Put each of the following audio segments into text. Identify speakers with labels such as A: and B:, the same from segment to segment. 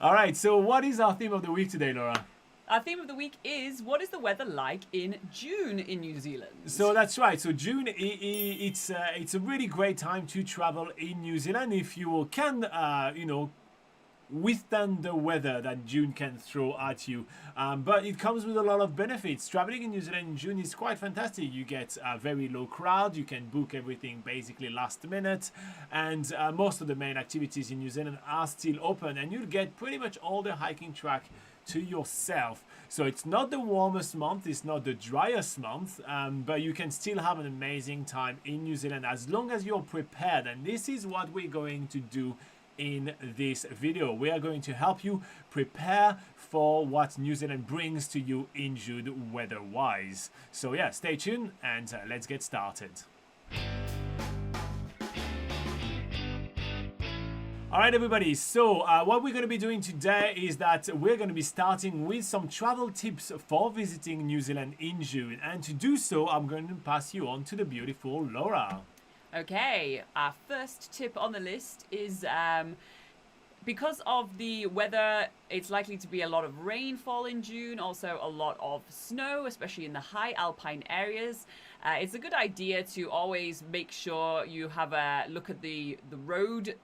A: All right, so what is our theme of the week today, Laura?
B: Our theme of the week is, what is the weather like in June in New Zealand?
A: So that's right. So June, it's a really great time to travel in New Zealand if you can, withstand the weather that June can throw at you. But it comes with a lot of benefits. Traveling in New Zealand in June is quite fantastic. You get a very low crowd. You can book everything basically last minute. And most of the main activities in New Zealand are still open. And you'll get pretty much all the hiking track to yourself. So it's not the warmest month, it's not the driest month, but you can still have an amazing time in New Zealand as long as you're prepared. And this is what we're going to do in this video. We are going to help you prepare for what New Zealand brings to you in June weather-wise. So yeah, stay tuned and let's get started. All right, everybody. So what we're going to be doing today is that we're going to be starting with some travel tips for visiting New Zealand in June. And to do so, I'm going to pass you on to the beautiful Laura.
B: Okay, our first tip on the list is because of the weather, it's likely to be a lot of rainfall in June, also a lot of snow, especially in the high alpine areas. It's a good idea to always make sure you have a look at the road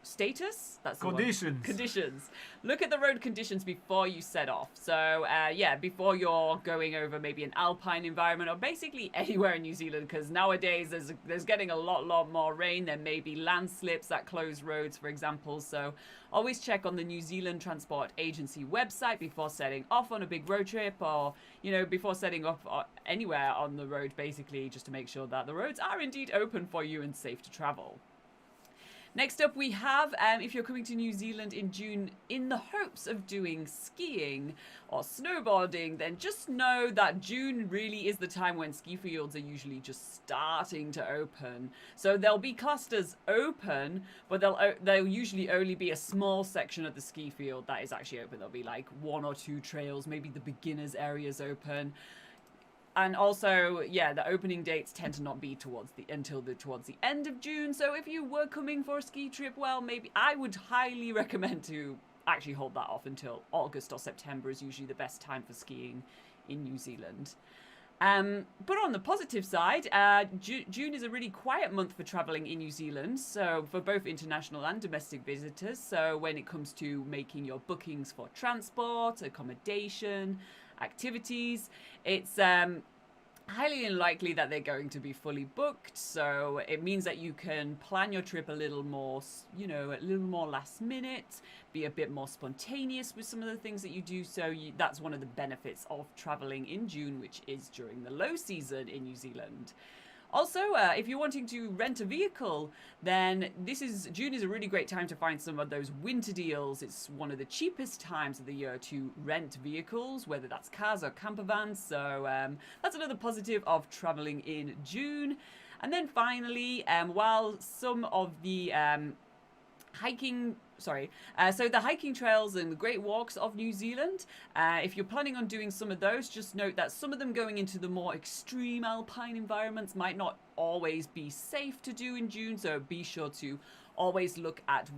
B: status. That's the
A: Conditions.
B: Conditions. Look at the road conditions before you set off. So yeah, before you're going over maybe an alpine environment or basically anywhere in New Zealand, because nowadays there's getting a lot more rain. There may be landslips that close roads, for example. So always check on the New Zealand Transport Agency website before setting off on a big road trip, or before setting off anywhere on the road, basically, just to make sure that the roads are indeed open for you and safe to travel. Next up, we have, if you're coming to New Zealand in June in the hopes of doing skiing or snowboarding, then just know that June really is the time when ski fields are usually just starting to open. So there'll be clusters open, but they'll usually only be a small section of the ski field that is actually open. There'll be like one or two trails, maybe the beginners areas open. And also, yeah, the opening dates tend to not be towards the end of June. So if you were coming for a ski trip, well, maybe I would highly recommend to actually hold that off until August or September is usually the best time for skiing in New Zealand. But on the positive side, June is a really quiet month for traveling in New Zealand, so for both international and domestic visitors. So when it comes to making your bookings for transport, accommodation, activities, it's highly unlikely that they're going to be fully booked. So it means that you can plan your trip a little more, a little more last minute, be a bit more spontaneous with some of the things that you do. So that's one of the benefits of traveling in June, which is during the low season in New Zealand. Also, if you're wanting to rent a vehicle, then June is a really great time to find some of those winter deals. It's one of the cheapest times of the year to rent vehicles, whether that's cars or camper vans. So that's another positive of traveling in June. And then finally, while some of the the hiking trails and the great walks of New Zealand, if you're planning on doing some of those, just note that some of them going into the more extreme alpine environments might not always be safe to do in June, so be sure to always look at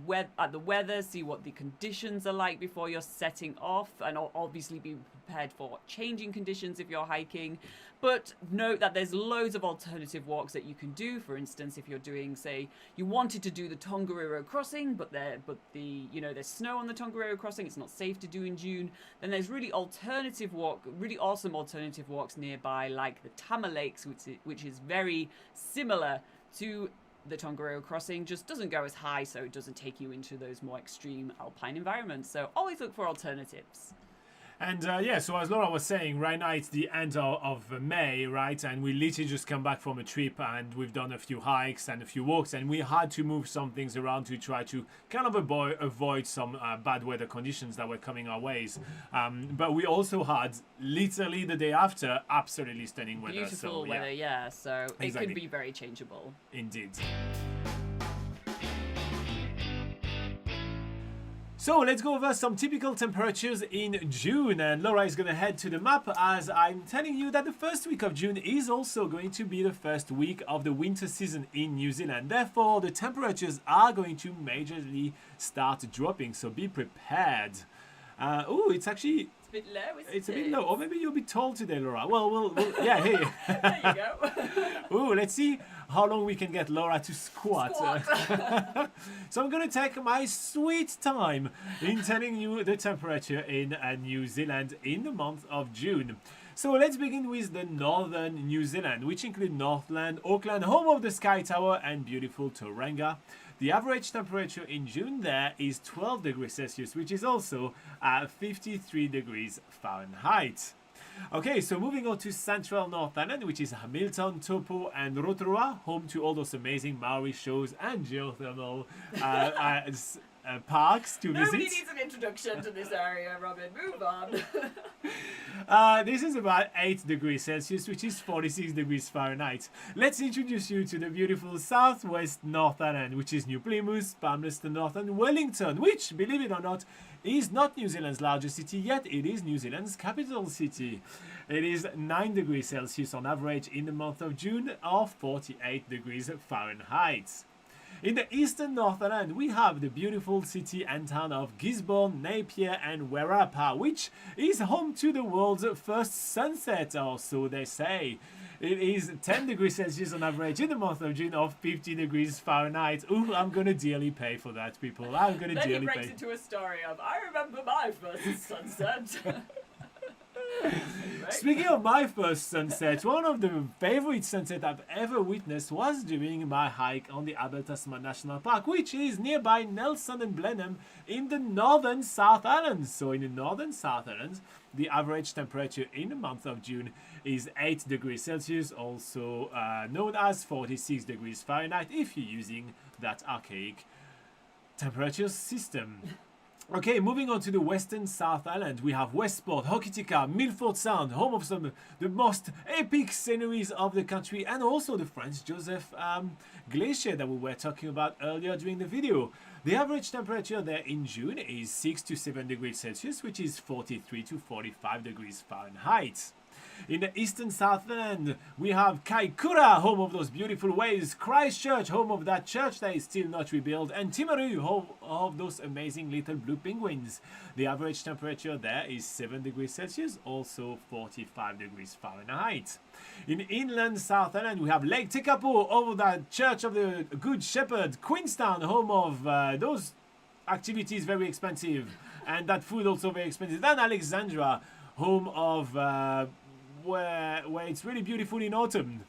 B: the weather, see what the conditions are like before you're setting off, and obviously be prepared for changing conditions if you're hiking. But note that there's loads of alternative walks that you can do. For instance, if you're doing, say, you wanted to do the Tongariro crossing, but there's snow on the Tongariro crossing, it's not safe to do in June, then there's really awesome alternative walks nearby, like the Tama Lakes, which is very similar to the Tongariro crossing, just doesn't go as high, so it doesn't take you into those more extreme alpine environments. So always look for alternatives.
A: And yeah, so as Laura was saying, right now it's the end of May, right? And we literally just come back from a trip and we've done a few hikes and a few walks, and we had to move some things around to try to kind of avoid some bad weather conditions that were coming our ways. But we also had, literally the day after, absolutely stunning weather.
B: Beautiful weather, yeah. So exactly. It could be very changeable.
A: Indeed. So let's go over some typical temperatures in June, and Laura is going to head to the map as I'm telling you that the first week of June is also going to be the first week of the winter season in New Zealand. Therefore, the temperatures are going to majorly start dropping, so be prepared. Oh, it's actually...
B: It's a bit low, isn't it?
A: It's a bit low. Or maybe you'll be tall today, Laura. Well yeah, hey.
B: There you go.
A: Ooh, let's see how long we can get Laura to squat. So I'm going to take my sweet time in telling you the temperature in New Zealand in the month of June. So let's begin with the northern New Zealand, which include Northland, Auckland, home of the Sky Tower, and beautiful Tauranga. The average temperature in June there is 12 degrees Celsius, which is also 53 degrees Fahrenheit. Okay, so moving on to central North Island, which is Hamilton, Taupo, and Rotorua, home to all those amazing Maori shows and geothermal parks to visit.
B: Nobody needs an introduction to this area, Robin. Move on.
A: This is about 8 degrees Celsius, which is 46 degrees Fahrenheit. Let's introduce you to the beautiful southwest North Island, which is New Plymouth, Palmerston North, and Wellington, which, believe it or not, is not New Zealand's largest city, yet it is New Zealand's capital city. It is 9 degrees Celsius on average in the month of June, or 48 degrees Fahrenheit. In the eastern North Island, we have the beautiful city and town of Gisborne, Napier, and Werapa, which is home to the world's first sunset, or so they say. It is 10 degrees Celsius on average in the month of June, or 50 degrees Fahrenheit. Ooh, I'm gonna dearly pay for that, people. I'm gonna
B: then
A: dearly
B: he breaks
A: pay.
B: into a story of, I remember my first sunset. Anyway.
A: Speaking of my first sunset, one of the favorite sunsets I've ever witnessed was during my hike on the Abel Tasman National Park, which is nearby Nelson and Blenheim in the northern South Island. So in the northern South Island, the average temperature in the month of June is 8 degrees Celsius, also known as 46 degrees Fahrenheit if you're using that archaic temperature system. Okay, moving on to the western South Island, we have Westport, Hokitika, Milford Sound, home of some of the most epic sceneries of the country, and also the Franz Josef Glacier that we were talking about earlier during the video. The average temperature there in June is 6 to 7 degrees Celsius, which is 43 to 45 degrees Fahrenheit. In the eastern South Island, we have Kaikoura, home of those beautiful waves, Christchurch, home of that church that is still not rebuilt, and Timaru, home of those amazing little blue penguins. The average temperature there is 7 degrees Celsius, also 45 degrees Fahrenheit. In inland South Island, we have Lake Tekapo, home of that Church of the Good Shepherd, Queenstown, home of those activities very expensive, and that food also very expensive, and Alexandra, home of where it's really beautiful in autumn.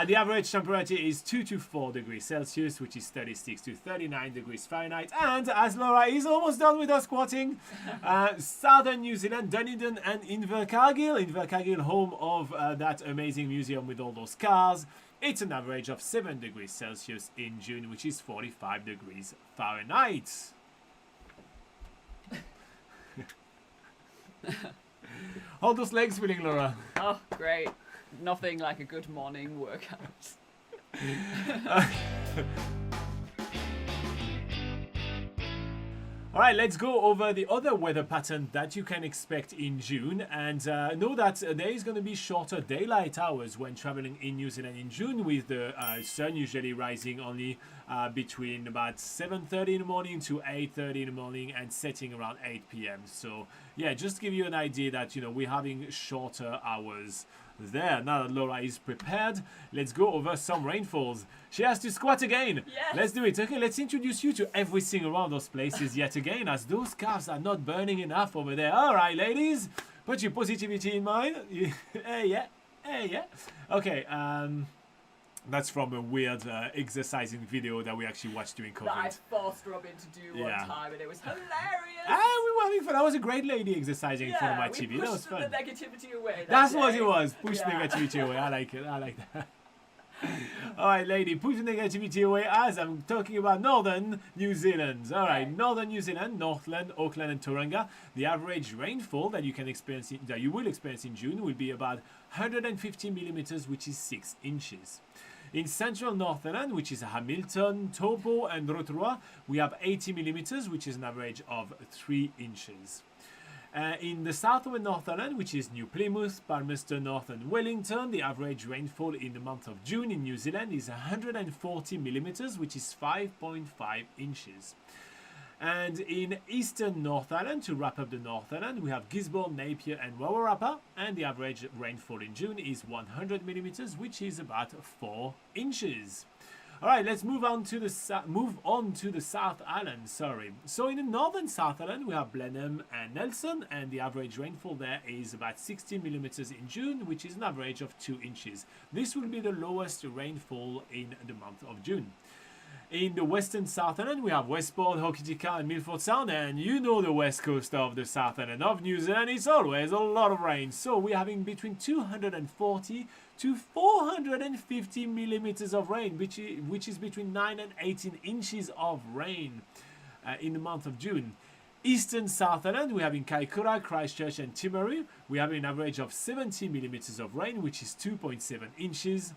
A: The average temperature is 2 to 4 degrees Celsius, which is 36 to 39 degrees Fahrenheit. And as Laura is almost done with her squatting, southern New Zealand, Dunedin and Invercargill, home of that amazing museum with all those cars. It's an average of 7 degrees Celsius in June, which is 45 degrees Fahrenheit. How those legs feeling, Laura?
B: Oh, great. Nothing like a good morning workout.
A: Alright, let's go over the other weather pattern that you can expect in June, and know that there is going to be shorter daylight hours when traveling in New Zealand in June, with the sun usually rising only between about 7:30 in the morning to 8:30 in the morning and setting around 8 p.m. So yeah, just to give you an idea that, you know, we're having shorter hours there. Now that Laura is prepared, let's go over some rainfalls. She has to squat again.
B: Yes.
A: Let's do it. Okay, let's introduce you to everything around those places yet again, as those calves are not burning enough over there. All right, ladies, put your positivity in mind. Yeah. Okay, that's from a weird exercising video that we actually watched during COVID.
B: That I forced Robin to do one time, and it was hilarious.
A: We were having fun. That was a great lady exercising in front of my TV. That was fun.
B: The negativity away.
A: That's what it was. Push negativity away. I like it. I like that. Alright, lady, push the negativity away as I'm talking about northern New Zealand. Alright, northern New Zealand, Northland, Auckland, and Tauranga. The average rainfall that you can experience, that you will experience in June, will be about 150 millimeters, which is 6 inches. In central Northern, which is Hamilton, Taupo, and Rotorua, we have 80 millimeters, which is an average of 3 inches. In the southwest Northern, which is New Plymouth, Palmerston North, and Wellington, the average rainfall in the month of June in New Zealand is 140 millimeters, which is 5.5 inches. And in eastern North Island, to wrap up the North Island, we have Gisborne, Napier, and Wawarapa, and the average rainfall in June is 100 millimeters, which is about 4 inches. All right, let's move on to the South Island. So in the northern South Island, we have Blenheim and Nelson, and the average rainfall there is about 60 millimeters in June, which is an average of 2 inches. This will be the lowest rainfall in the month of June. In the western South Island, we have Westport, Hokitika, and Milford Sound, and you know the west coast of the South Island of New Zealand, it's always a lot of rain. So we're having between 240 to 450 millimeters of rain, which is between 9 and 18 inches of rain in the month of June. Eastern South Island, we have in Kaikoura, Christchurch, and Timaru, we have an average of 70 millimeters of rain, which is 2.7 inches.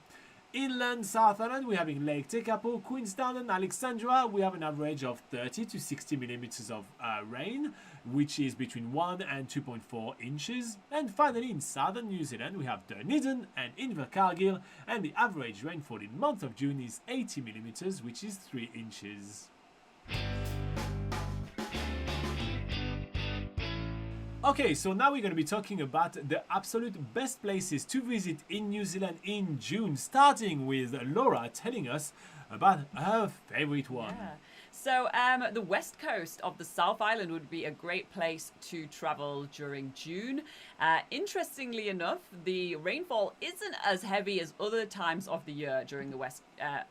A: Inland South Island, we have in Lake Tekapo, Queenstown, and Alexandra, we have an average of 30 to 60 millimeters of rain, which is between 1 and 2.4 inches. And finally, in southern New Zealand, we have Dunedin and Invercargill, and the average rainfall in the month of June is 80 millimeters, which is 3 inches. Okay, so now we're going to be talking about the absolute best places to visit in New Zealand in June, starting with Laura telling us about her favorite one.
B: Yeah. So the west coast of the South Island would be a great place to travel during June. Interestingly enough, the rainfall isn't as heavy as other times of the year during the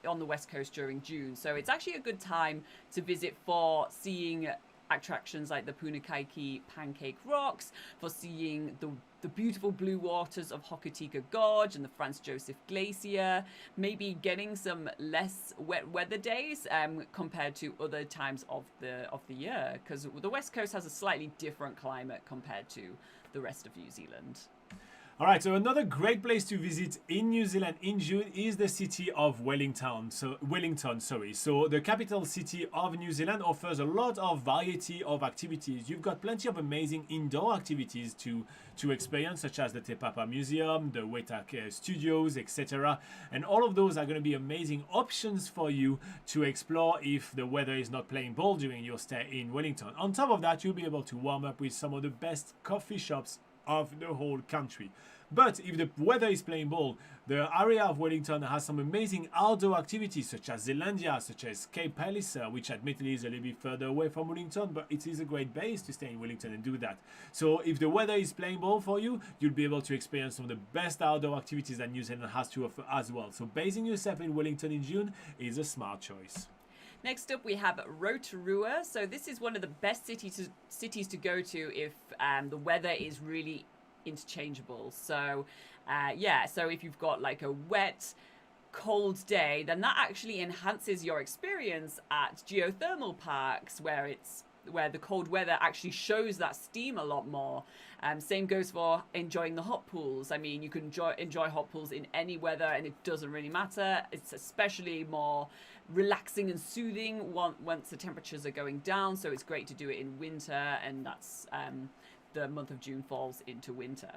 B: on the west coast during June. So it's actually a good time to visit for seeing attractions like the Punakaiki Pancake Rocks, for seeing the beautiful blue waters of Hokitika Gorge and the Franz Josef Glacier, maybe getting some less wet weather days compared to other times of the year, because the West Coast has a slightly different climate compared to the rest of New Zealand.
A: All right, so another great place to visit in New Zealand in June is the city of Wellington. So the capital city of New Zealand offers a lot of variety of activities. You've got plenty of amazing indoor activities to experience, such as the Te Papa Museum, the Waitak Studios, etc. And all of those are going to be amazing options for you to explore if the weather is not playing ball during your stay in Wellington. On top of that, you'll be able to warm up with some of the best coffee shops of the whole country. But if the weather is playing ball, the area of Wellington has some amazing outdoor activities such as Zealandia, such as Cape Palliser, which admittedly is a little bit further away from Wellington, but it is a great base to stay in Wellington and do that. So if the weather is playing ball for you, you'll be able to experience some of the best outdoor activities that New Zealand has to offer as well. So basing yourself in Wellington in June is a smart choice.
B: Next up, we have Rotorua. So this is one of the best cities to go to if the weather is really interchangeable. So so if you've got like a wet, cold day, then that actually enhances your experience at geothermal parks where the cold weather actually shows that steam a lot more. Same goes for enjoying the hot pools. I mean, you can enjoy hot pools in any weather and it doesn't really matter. It's especially more relaxing and soothing once the temperatures are going down. So it's great to do it in winter, and that's the month of June falls into winter.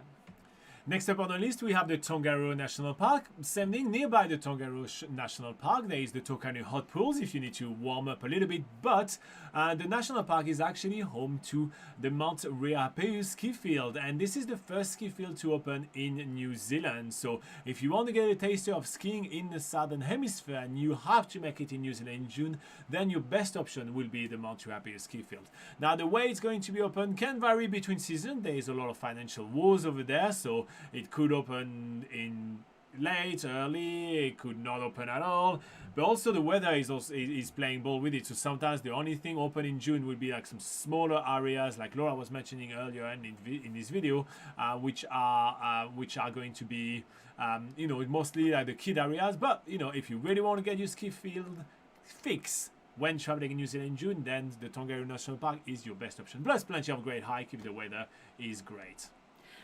A: Next up on the list, we have the Tongariro National Park. Same thing, nearby the Tongariro National Park, there is the Tokanu Hot Pools if you need to warm up a little bit. But the National Park is actually home to the Mount Ruapehu ski field. And this is the first ski field to open in New Zealand. So if you want to get a taster of skiing in the Southern Hemisphere and you have to make it in New Zealand in June, then your best option will be the Mount Ruapehu ski field. Now, the way it's going to be open can vary between seasons. There is a lot of financial woes over there. So it could open in late, early, it could not open at all. But also the weather is playing ball with it. So sometimes the only thing open in June will be like some smaller areas, like Laura was mentioning earlier in this video, which are going to be, mostly like the kid areas. But if you really want to get your ski field fix when traveling in New Zealand in June, then the Tongariro National Park is your best option. Plus plenty of great hike if the weather is great.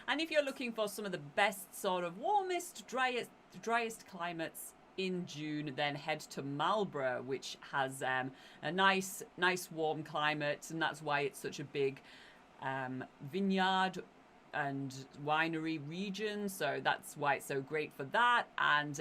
B: And if you're looking for some of the best sort of warmest, driest climates in June, then head to Marlborough, which has a nice warm climate, and that's why it's such a big vineyard and winery region, so that's why it's so great for that. And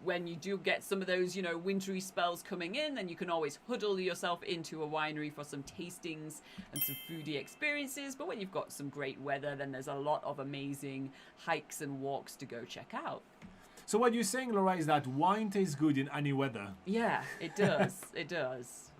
B: when you do get some of those wintry spells coming in, then you can always huddle yourself into a winery for some tastings and some foodie experiences. But when you've got some great weather, then there's a lot of amazing hikes and walks to go check out.
A: So what you're saying, Laura, is that wine tastes good in any weather.
B: Yeah, it does. It does.